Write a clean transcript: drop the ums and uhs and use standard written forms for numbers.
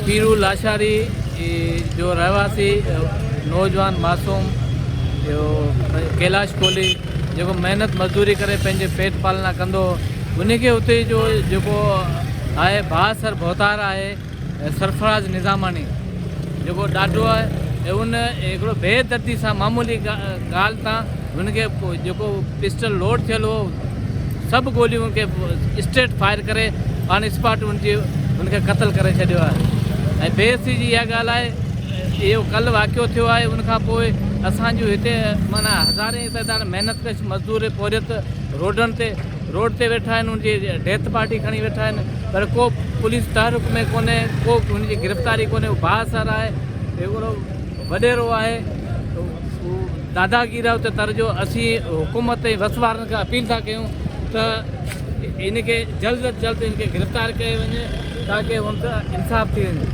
पीरू लाशारी जो रहवासी नौजवान मासूम जो क़ैलाश क़ोल्ही जो मेहनत मजदूरी करे पंहिंजे पेट पालना कंदो उनखे हुते जो जेको आहे बााثر बााثر आहे सरफराज नظاماڻي जेको ॾाढो आहे ऐं उन हिकिड़ो बेदर्दी सां मामूली ॻाल्हि तां हुनखे जेको पिस्टल लोड थियल हो सभु गोलियूं खे स्ट्रेट फायर करे ऑन स्पॉट उनखे क़तल करे छॾियो आहे। ऐं बेइज़ती जी इहा ॻाल्हि आहे इहो कल्ह वाक़ियो थियो आहे। उनखां पोइ असांजो हिते माना हज़ारे तइदाद महिनतकश मज़दूर पौरियत रोड ते वेठा आहिनि उनजी डेथ पार्टी खणी वेठा आहिनि पर को पुलिस तहरुक में कोन्हे को उनजी गिरफ़्तारी कोन्हे। बााثر आहे हिकिड़ो वॾेरो आहे दादागीर उते तर्जो असीं हुकूमत ऐं वसवारनि खां अपील था कयूं त इनखे जल्द अज जल्द इनखे गिरफ़्तार कयो वञे ताकी हुन सां इंसाफ़ थी वञे।